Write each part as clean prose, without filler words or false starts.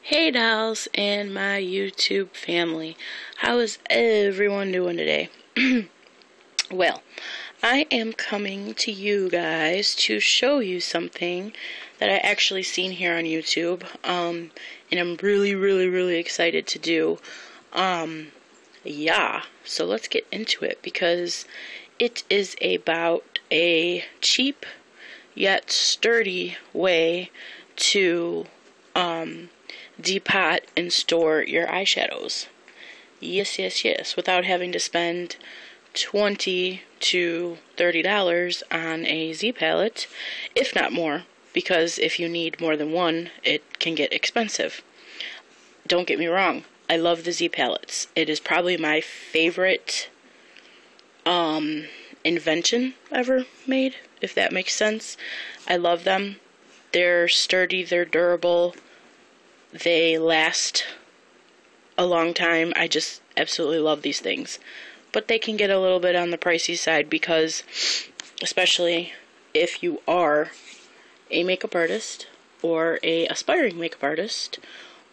Hey dolls and my YouTube family, how is everyone doing today? Well, I am coming to you guys to show you something that I actually seen here on YouTube, and I'm really excited to do. Yeah, so let's get into it because it is about a cheap yet sturdy way to depot and store your eyeshadows. Yes, without having to spend $20 to $30 on a Z palette, if not more, because if you need more than one, it can get expensive. Don't get me wrong, I love the Z palettes. It is probably my favorite invention ever made, if that makes sense. I love them. They're sturdy, they're durable, they last a long time. I just absolutely love these things. But they can get a little bit on the pricey side because, especially if you are a makeup artist or a aspiring makeup artist,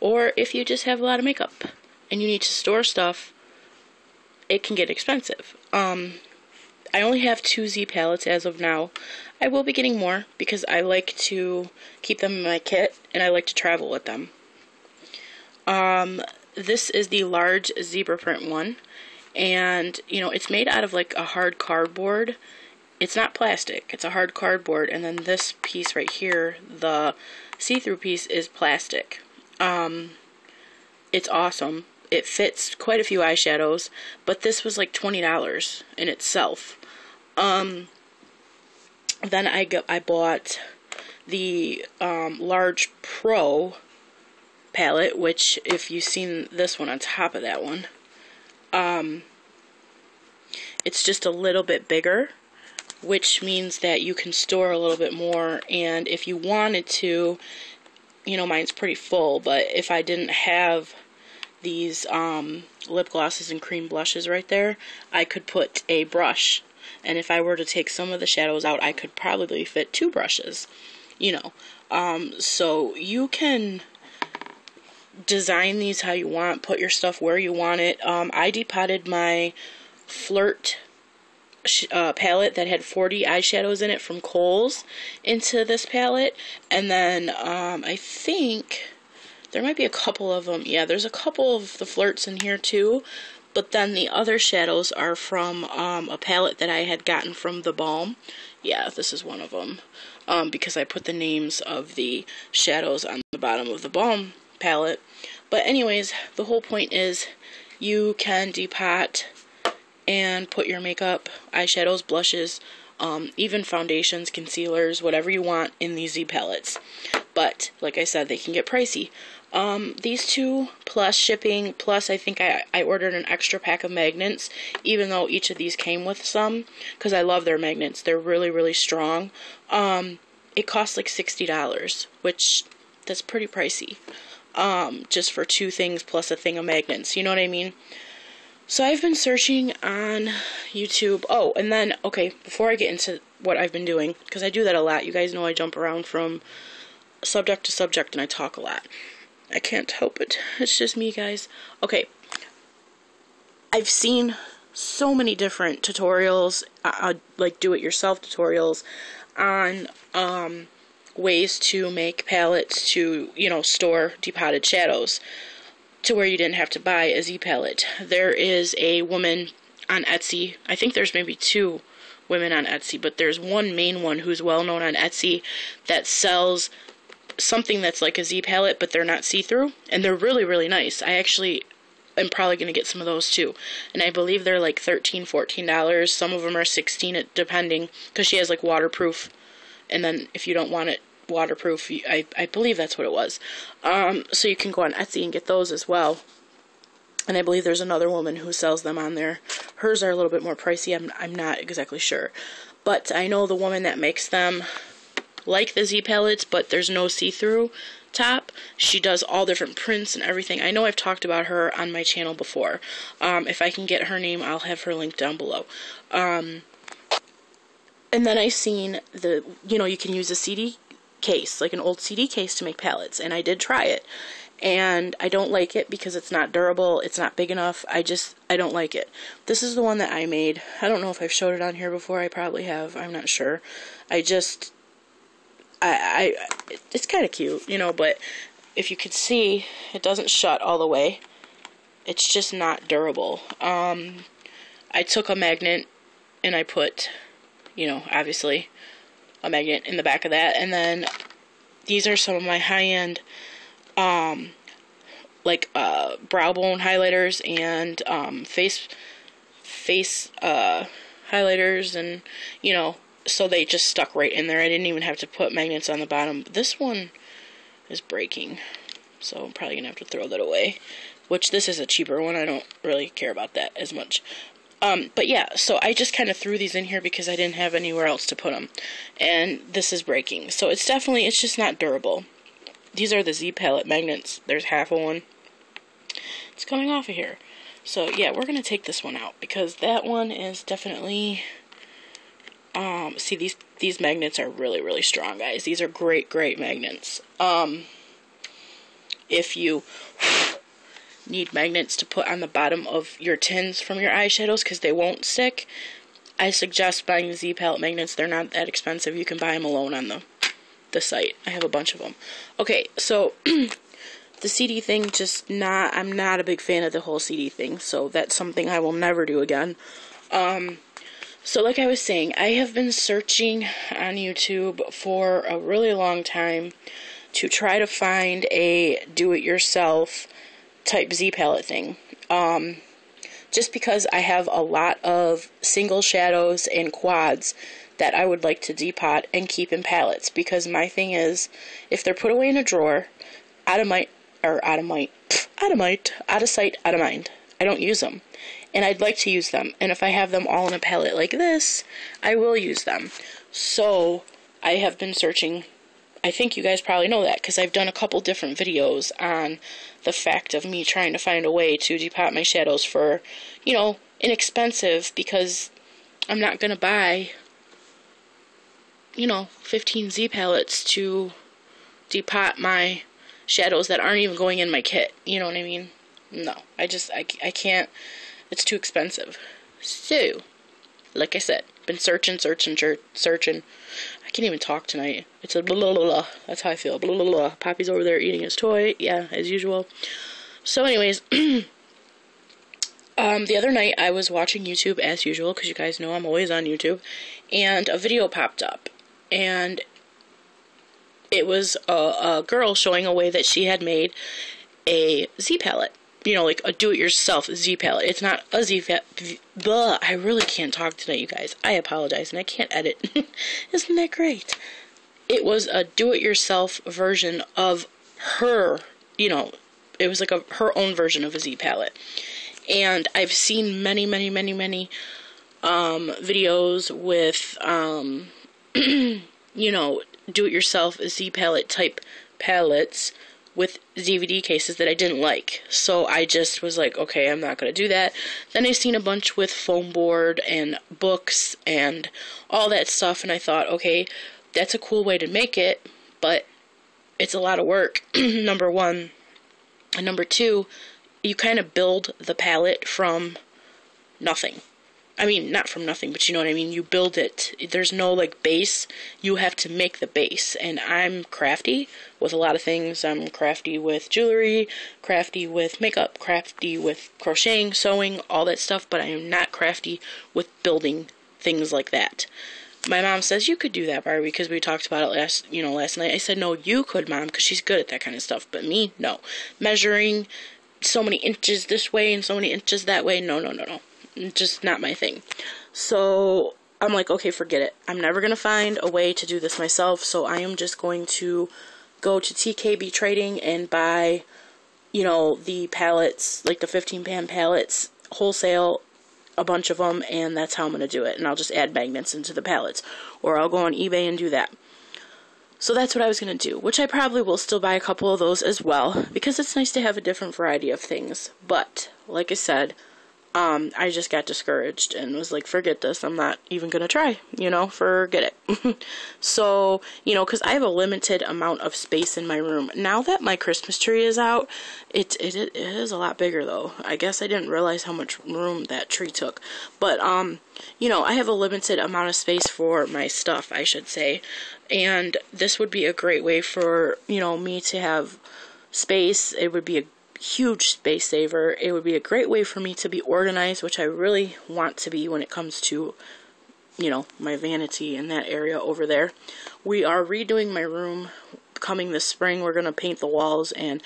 or if you just have a lot of makeup and you need to store stuff, it can get expensive. I only have 2 Z palettes as of now. I will be getting more because I like to keep them in my kit and I like to travel with them. This is the large zebra print one, and you know, it's made out of like a hard cardboard. It's not plastic, it's a hard cardboard, and then this piece right here, the see-through piece, is plastic. It's awesome. It fits quite a few eyeshadows, but this was like $20 in itself. Then I bought the large Pro palette, which if you've seen this one on top of that one, it's just a little bit bigger, which means that you can store a little bit more. And if you wanted to, you know, mine's pretty full, but if I didn't have these lip glosses and cream blushes right there, I could put a brush, and if I were to take some of the shadows out, I could probably fit 2 brushes, you know. So you can design these how you want, put your stuff where you want it. I depotted my Flirt palette that had 40 eyeshadows in it from Kohl's into this palette, and then I think there might be a couple of them. Yeah, there's a couple of the Flirts in here too, but then the other shadows are from a palette that I had gotten from The Balm. Yeah, this is one of them, because I put the names of the shadows on the bottom of The Balm palette. But anyways, the whole point is you can depot and put your makeup, eyeshadows, blushes, even foundations, concealers, whatever you want in these Z palettes. But like I said, they can get pricey. These 2 plus shipping, plus I think I ordered an extra pack of magnets, even though each of these came with some, because I love their magnets. They're really strong. It costs like $60, which that's pretty pricey. Just for 2 things plus a thing of magnets, you know what I mean? So I've been searching on YouTube. Oh, and then, okay, before I get into what I've been doing, because I do that a lot. You guys know I jump around from subject to subject and I talk a lot. I can't help it. It's just me, guys. Okay. I've seen so many different tutorials, like do-it-yourself tutorials on ways to make palettes to, you know, store depotted shadows to where you didn't have to buy a Z palette. There is a woman on Etsy. I think there's maybe 2 women on Etsy, but there's one main one who's well known on Etsy that sells something that's like a Z palette, but they're not see-through, and they're really nice. I actually am probably going to get some of those too, and I believe they're like $13, $14. Some of them are $16, depending, because she has like waterproof, and then if you don't want it waterproof, I believe that's what it was. So you can go on Etsy and get those as well. And I believe there's another woman who sells them on there. Hers are a little bit more pricey. I'm not exactly sure. But I know the woman that makes them, like the Z palettes, but there's no see-through top. She does all different prints and everything. I know I've talked about her on my channel before. If I can get her name, I'll have her link down below. And then I seen the, you know, you can use a CD case, like an old CD case to make palettes, and I did try it. And I don't like it because it's not durable, it's not big enough, I don't like it. This is the one that I made. I don't know if I've showed it on here before, I probably have, I'm not sure. It's kind of cute, you know, but if you could see, it doesn't shut all the way. It's just not durable. I took a magnet and I put, you know, obviously a magnet in the back of that, and then these are some of my high-end like brow bone highlighters and face highlighters, and you know, so they just stuck right in there. I didn't even have to put magnets on the bottom. This one is breaking, so I'm probably gonna have to throw that away, which this is a cheaper one. I don't really care about that as much. But yeah, so I just kind of threw these in here because I didn't have anywhere else to put them, and this is breaking, so it's just not durable. These are the Z palette magnets. There's half of one. It's coming off of here. So yeah, we're going to take this one out because that one is definitely, see, these magnets are really, really strong, guys. These are great, great magnets. If you need magnets to put on the bottom of your tins from your eyeshadows because they won't stick, I suggest buying the Z palette magnets. They're not that expensive. You can buy them alone on the site. I have a bunch of them. Okay, so the CD thing, I'm not a big fan of the whole CD thing, so that's something I will never do again. So like I was saying, I have been searching on YouTube for a really long time to try to find a do-it-yourself type Z palette thing. Just because I have a lot of single shadows and quads that I would like to depot and keep in palettes, because my thing is, if they're put away in a drawer, out of sight, out of mind. I don't use them, and I'd like to use them, and if I have them all in a palette like this, I will use them. So I have been searching. I think you guys probably know that because I've done a couple different videos on the fact of me trying to find a way to depot my shadows for, you know, inexpensive, because I'm not going to buy, you know, 15 Z palettes to depot my shadows that aren't even going in my kit. You know what I mean? No, I can't. It's too expensive. So, like I said, been searching. I can't even talk tonight. It's a blah, blah, blah, blah. That's how I feel. Blah, blah, blah. Poppy's over there eating his toy. Yeah, as usual. So anyways, the other night I was watching YouTube as usual, because you guys know I'm always on YouTube, and a video popped up, and it was a girl showing a way that she had made a Z palette. You know, like a do-it-yourself Z palette. It's not a Z palette. I really can't talk tonight, you guys. I apologize, and I can't edit. Isn't that great? It was a do-it-yourself version of her, you know, it was like her own version of a Z palette. And I've seen many videos with, you know, do-it-yourself Z palette type palettes with DVD cases that I didn't like. So I just was like, okay, I'm not going to do that. Then I seen a bunch with foam board and books and all that stuff, and I thought, okay, that's a cool way to make it, but it's a lot of work, number one. And number two, you kind of build the palette from nothing. I mean, not from nothing, but you know what I mean? You build it. There's no, like, base. You have to make the base. And I'm crafty with a lot of things. I'm crafty with jewelry, crafty with makeup, crafty with crocheting, sewing, all that stuff, but I am not crafty with building things like that. My mom says, you could do that, Barbie, because we talked about it last night. I said, no, you could, Mom, because she's good at that kind of stuff, but me, no. Measuring so many inches this way and so many inches that way, no. Just not my thing. So I'm like, okay, forget it. I'm never going to find a way to do this myself, so I am just going to go to TKB Trading and buy, you know, the palettes, like the 15-pan palettes, wholesale, a bunch of them, and that's how I'm going to do it. And I'll just add magnets into the palettes. Or I'll go on eBay and do that. So that's what I was going to do, which I probably will still buy a couple of those as well, because it's nice to have a different variety of things. But, like I said, I just got discouraged and was like, forget this, I'm not even gonna try, you know, forget it. So, you know, because I have a limited amount of space in my room. Now that my Christmas tree is out, it is a lot bigger though. I guess I didn't realize how much room that tree took. But, you know, I have a limited amount of space for my stuff, I should say. And this would be a great way for, you know, me to have space. It would be a huge space saver. It would be a great way for me to be organized, which I really want to be when it comes to, you know, my vanity in that area over there. We are redoing my room coming this spring. We're going to paint the walls and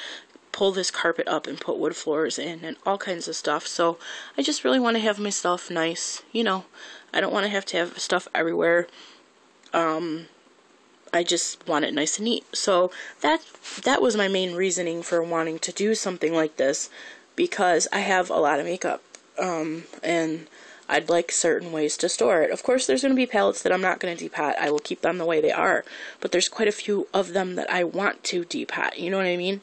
pull this carpet up and put wood floors in and all kinds of stuff. So I just really want to have my stuff nice, you know. I don't want to have stuff everywhere. I just want it nice and neat. So that was my main reasoning for wanting to do something like this, because I have a lot of makeup, and I'd like certain ways to store it. Of course, there's going to be palettes that I'm not going to depot. I will keep them the way they are, but there's quite a few of them that I want to depot, you know what I mean?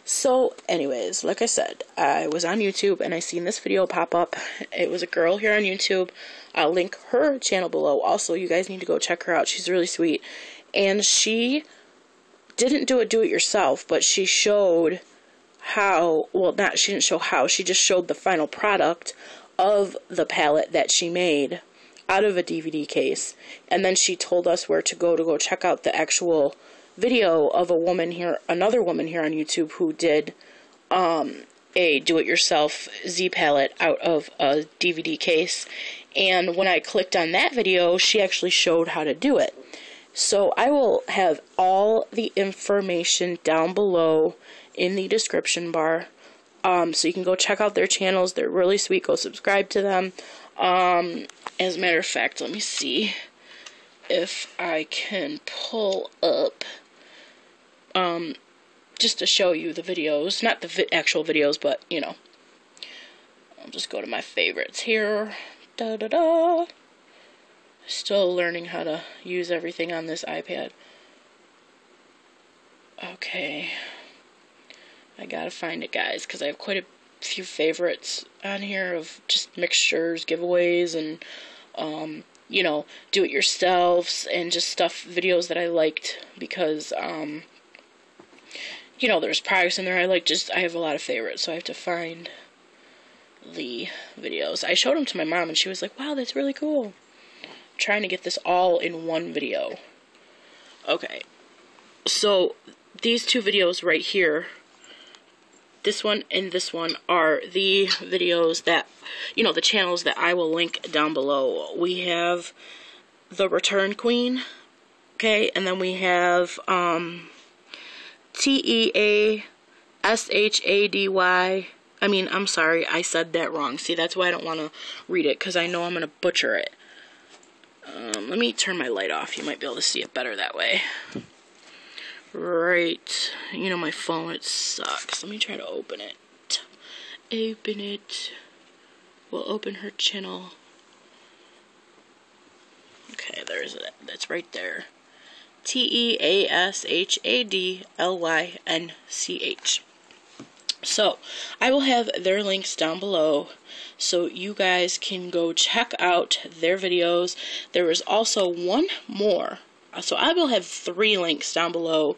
So anyways, like I said, I was on YouTube and I seen this video pop up. It was a girl here on YouTube. I'll link her channel below. Also, you guys need to go check her out. She's really sweet. And she didn't do it yourself, but she showed how, well, she didn't show how, she just showed the final product of the palette that she made out of a DVD case. And then she told us where to go check out the actual video of another woman here on YouTube who did a do-it-yourself Z palette out of a DVD case. And when I clicked on that video, she actually showed how to do it. So I will have all the information down below in the description bar. So you can go check out their channels. They're really sweet. Go subscribe to them. As a matter of fact, let me see if I can pull up just to show you the videos. Not the actual videos, but, you know. I'll just go to my favorites here. Da-da-da. Still learning how to use everything on this iPad. Okay. I gotta find it, guys, because I have quite a few favorites on here of just mixtures, giveaways, and, you know, do-it-yourselves, and just stuff, videos that I liked, because, you know, there's products in there I have a lot of favorites, so I have to find the videos. I showed them to my mom, and she was like, wow, that's really cool. Trying to get this all in one video. Okay, so these two videos right here, this one and this one, are the videos that, you know, the channels that I will link down below. We have The Return Queen, okay, and then we have TheHorcutt. I'm sorry, I said that wrong. See, that's why I don't want to read it, because I know I'm going to butcher it. Let me turn my light off. You might be able to see it better that way. Right. You know, my phone, it sucks. Let me try to open it. Open it. We'll open her channel. Okay, there's it. That's right there. TheHorcutt. So, I will have their links down below, so you guys can go check out their videos. There is also one more. So I will have 3 links down below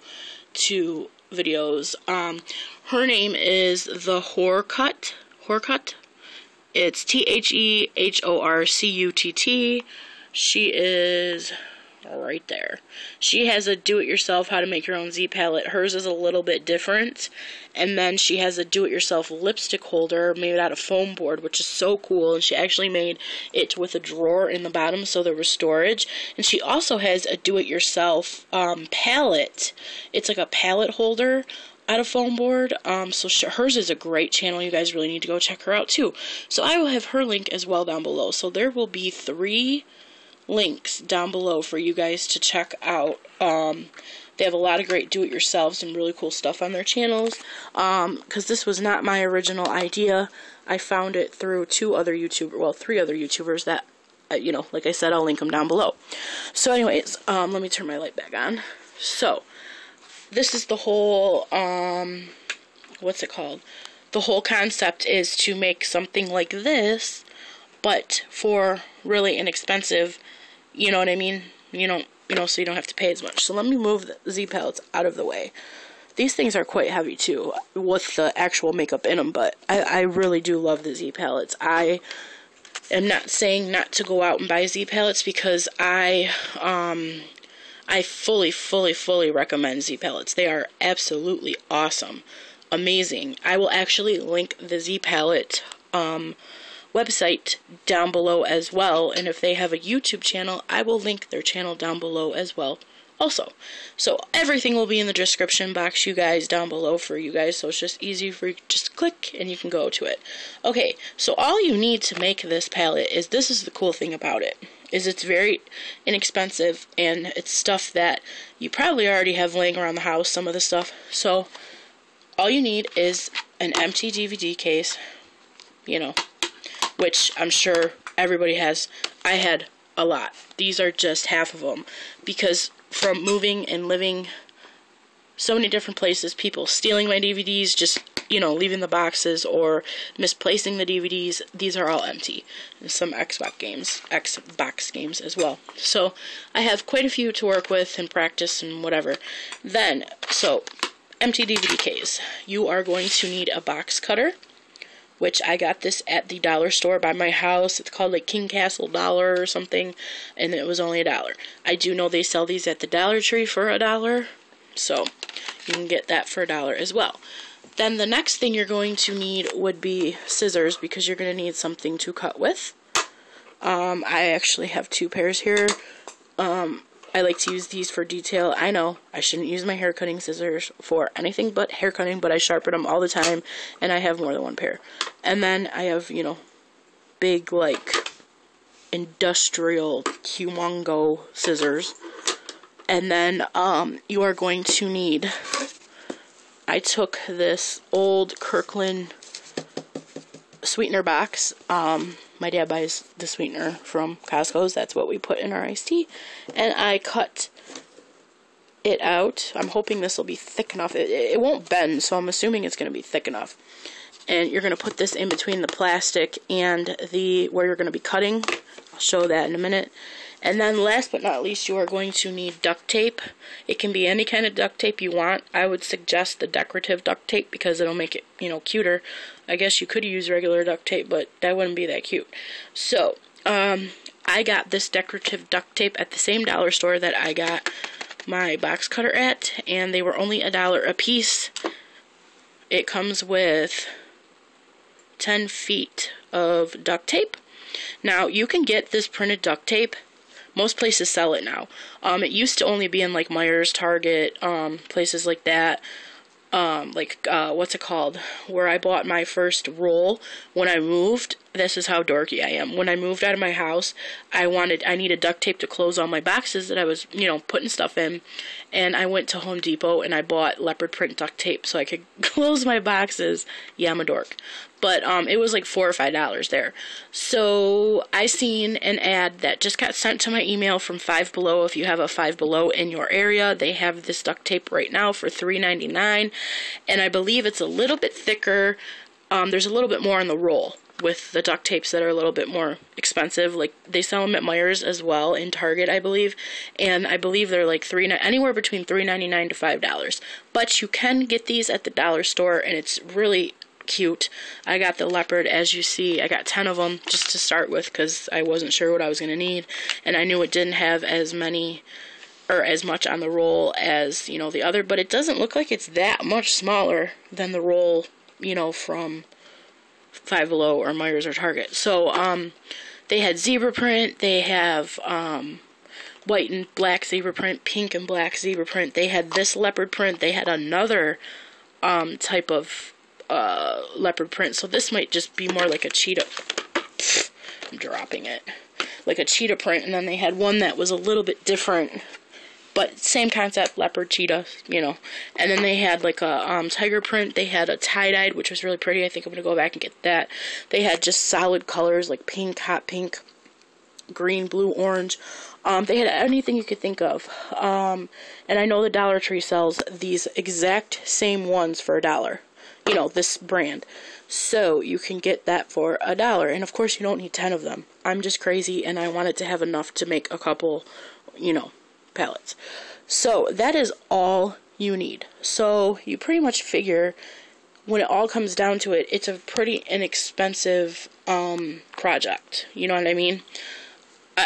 to videos. Her name is TheHorcutt. It's TheHorcutt. She is right there. She has a do-it-yourself, how to make your own Z palette. Hers is a little bit different. And then she has a do-it-yourself lipstick holder made out of foam board, which is so cool. And she actually made it with a drawer in the bottom, so there was storage. And she also has a do-it-yourself palette. It's like a palette holder out of foam board. So hers is a great channel. You guys really need to go check her out too. So I will have her link as well down below. So there will be 3 links down below for you guys to check out. They have a lot of great do-it-yourselves and really cool stuff on their channels. Because this was not my original idea. I found it through 3 other YouTubers that, you know, like I said, I'll link them down below. So anyways, let me turn my light back on. So, this is the whole, what's it called? the whole concept is to make something like this, but for really inexpensive, you know what I mean? So you don't have to pay as much. So let me move the Z palettes out of the way. These things are quite heavy too, with the actual makeup in them, but I really do love the Z palettes. I am not saying not to go out and buy Z palettes, because I fully recommend Z palettes. They are absolutely awesome. Amazing. I will actually link the Z palette website down below as well, and if they have a YouTube channel, I will link their channel down below as well also. So everything will be in the description box, you guys, down below for you guys, so it's just easy for you to just click and you can go to it. Okay, so all you need to make this palette is, this is the cool thing about it, is it's very inexpensive, and it's stuff that you probably already have laying around the house, some of the stuff. So all you need is an empty DVD case, which I'm sure everybody has. I had a lot. These are just half of them, because from moving and living so many different places, people stealing my DVDs, just, leaving the boxes or misplacing the DVDs, these are all empty. And some Xbox games as well. So I have quite a few to work with and practice and whatever. Then, so empty DVD case. You are going to need a box cutter, which I got this at the dollar store by my house. It's called like King Castle Dollar or something, and it was only $1. I do know they sell these at the Dollar Tree for $1, so you can get that for $1 as well. Then the next thing you're going to need would be scissors, because you're going to need something to cut with. I actually have 2 pairs here. I like to use these for detail. I know I shouldn't use my hair cutting scissors for anything but hair cutting, but I sharpen them all the time, and I have more than 1 pair. And then I have, big, like, industrial humongo scissors. And then you are going to need, I took this old Kirkland sweetener box. My dad buys the sweetener from Costco's. That's what we put in our iced tea. And I cut it out. I'm hoping this will be thick enough. It won't bend, so I'm assuming it's going to be thick enough. And you're going to put this in between the plastic and where you're going to be cutting. I'll show that in a minute. And then last but not least, you are going to need duct tape. It can be any kind of duct tape you want. I would suggest the decorative duct tape, because it'll make it, cuter. I guess you could use regular duct tape, but that wouldn't be that cute. So, I got this decorative duct tape at the same dollar store that I got my box cutter at, and they were only $1 a piece. It comes with 10 feet of duct tape. Now, you can get this printed duct tape. Most places sell it now. It used to only be in like Meijer's, Target, places like that. What's it called? Where I bought my first roll when I moved. This is how dorky I am. When I moved out of my house, I needed duct tape to close all my boxes that I was, putting stuff in. And I went to Home Depot and I bought leopard print duct tape so I could close my boxes. Yeah, I'm a dork. But it was like $4 or $5 there. So I seen an ad that just got sent to my email from Five Below. If you have a Five Below in your area, they have this duct tape right now for $3.99. And I believe it's a little bit thicker. There's a little bit more on the roll with the duct tapes that are a little bit more expensive. Like, they sell them at Meijer's as well, in Target, I believe. And I believe they're like anywhere between $3.99 to $5. But you can get these at the dollar store, and it's really cute. I got the leopard, as you see. I got 10 of them just to start with, because I wasn't sure what I was going to need. And I knew it didn't have as many, or as much on the roll as, the other. But it doesn't look like it's that much smaller than the roll, from Five Below or Meijer's or Target. So, they had zebra print, they have, white and black zebra print, pink and black zebra print, they had this leopard print, they had another, type of, leopard print, so this might just be more like a cheetah, I'm dropping it, like a cheetah print, and then they had one that was a little bit different, but same concept, leopard, cheetah, and then they had like a tiger print. They had a tie-dyed, which was really pretty. I think I'm going to go back and get that. They had just solid colors like pink, hot pink, green, blue, orange. They had anything you could think of. And I know the Dollar Tree sells these exact same ones for $1. you know, this brand. So you can get that for $1. And of course you don't need 10 of them. I'm just crazy and I wanted to have enough to make a couple, you know, palettes. So that is all you need. So you pretty much figure when it all comes down to it, it's a pretty inexpensive project. You know what I mean?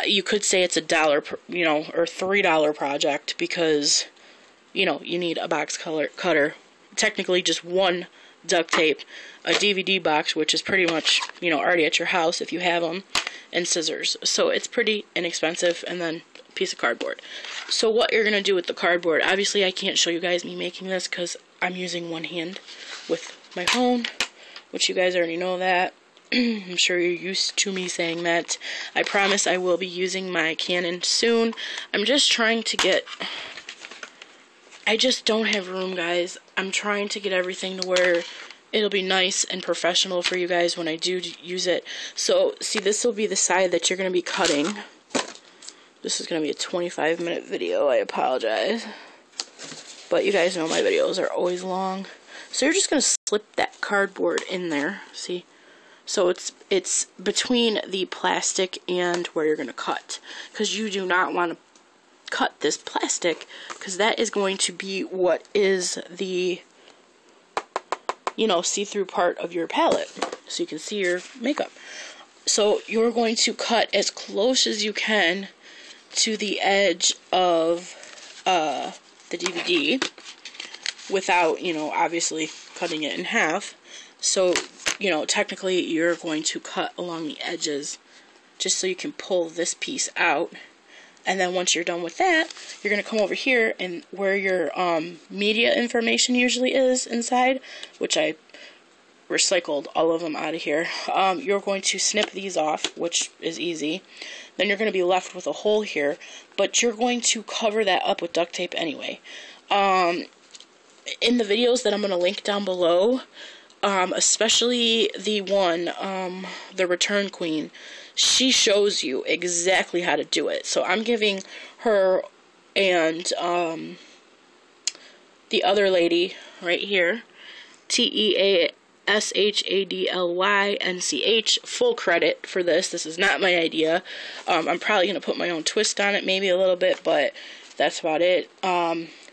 You could say it's $1, you know, or $3 project because, you know, you need a box cutter, technically just one duct tape, a DVD box, which is pretty much, you know, already at your house if you have them, and scissors. So it's pretty inexpensive, and then a piece of cardboard. So what you're going to do with the cardboard, obviously I can't show you guys me making this because I'm using one hand with my phone, which you guys already know that. I'm sure you're used to me saying that. I promise I will be using my Canon soon. I'm just trying to get... I just don't have room, guys. I'm trying to get everything to where it'll be nice and professional for you guys when I do use it. So, see, this will be the side that you're going to be cutting. This is going to be a 25-minute video. I apologize. But you guys know my videos are always long. So you're just going to slip that cardboard in there. See? So it's between the plastic and where you're going to cut. Because you do not want to cut this plastic, because that is going to be what is the, you know, see-through part of your palette. So you can see your makeup. So you're going to cut as close as you can to the edge of the DVD without, you know, obviously cutting it in half. So, you know, technically you're going to cut along the edges just so you can pull this piece out. And then once you're done with that, you're going to come over here and where your media information usually is inside, which I recycled all of them out of here. You're going to snip these off, which is easy. Then you're going to be left with a hole here, but you're going to cover that up with duct tape anyway. In the videos that I'm going to link down below, especially the one, the Return Queen, she shows you exactly how to do it. So I'm giving her and the other lady right here, TheHorcutt, full credit for this. This is not my idea. I'm probably going to put my own twist on it, maybe a little bit, but that's about it.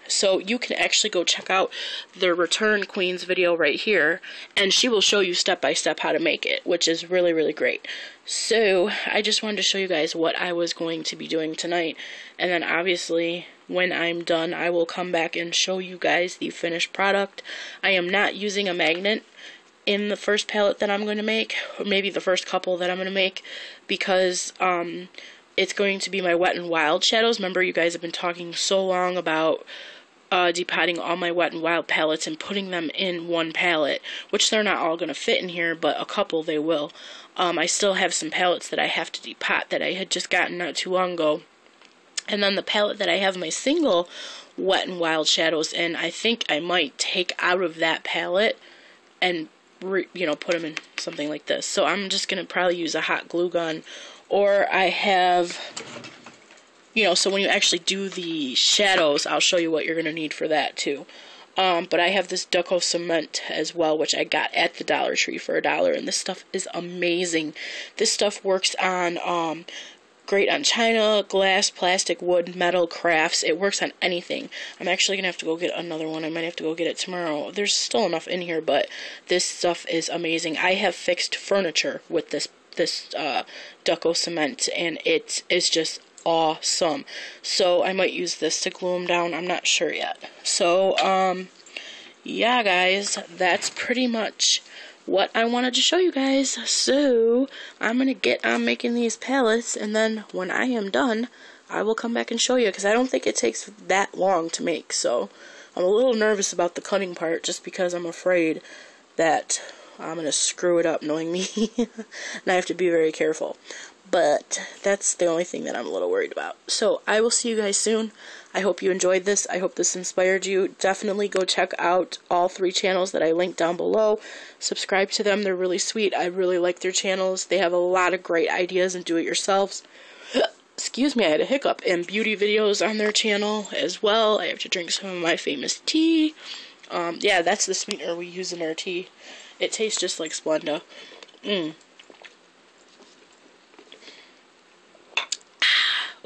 So you can actually go check out the Return Queen's video right here, and she will show you step by step how to make it, which is really, really great. So I just wanted to show you guys what I was going to be doing tonight, and then obviously when I'm done I will come back and show you guys the finished product. I am not using a Magnent in the first palette that I'm going to make, or maybe the first couple that I'm going to make, because it's going to be my Wet n Wild shadows. Remember, you guys have been talking so long about depotting all my Wet n Wild palettes and putting them in one palette, which they're not all going to fit in here, but a couple they will. I still have some palettes that I have to depot that I had just gotten not too long ago. And then the palette that I have my single Wet n Wild shadows in, I think I might take out of that palette and you know, put them in something like this. So I'm just going to probably use a hot glue gun, or I have, you know, so when you actually do the shadows, I'll show you what you're going to need for that too. But I have this Duct cement as well, which I got at the Dollar Tree for $1, and this stuff is amazing. This stuff works on great on china, glass, plastic, wood, metal, crafts. It works on anything. I'm actually going to have to go get another one. I might have to go get it tomorrow. There's still enough in here, but this stuff is amazing. I have fixed furniture with this Duct cement, and it is just awesome. So I might use this to glue them down. I'm not sure yet. So, yeah, guys, that's pretty much what I wanted to show you guys. So I'm gonna get on making these palettes, and then when I am done I will come back and show you, because I don't think it takes that long to make. So I'm a little nervous about the cutting part, just because I'm afraid that I'm gonna screw it up, knowing me. And I have to be very careful. But that's the only thing that I'm a little worried about. So I will see you guys soon. I hope you enjoyed this. I hope this inspired you. Definitely go check out all 3 channels that I linked down below. Subscribe to them. They're really sweet. I really like their channels. They have a lot of great ideas and do-it-yourselves. Excuse me, I had a hiccup. And beauty videos on their channel as well. I have to drink some of my famous tea. Yeah, that's the sweetener we use in our tea. It tastes just like Splenda.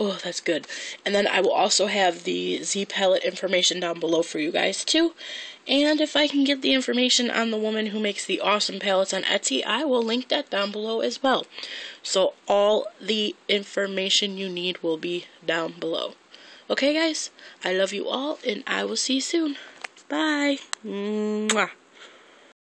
Oh, that's good. And then I will also have the Z palette information down below for you guys too. And if I can get the information on the woman who makes the awesome palettes on Etsy, I will link that down below as well. So all the information you need will be down below. Okay, guys? I love you all, and I will see you soon. Bye. Mwah.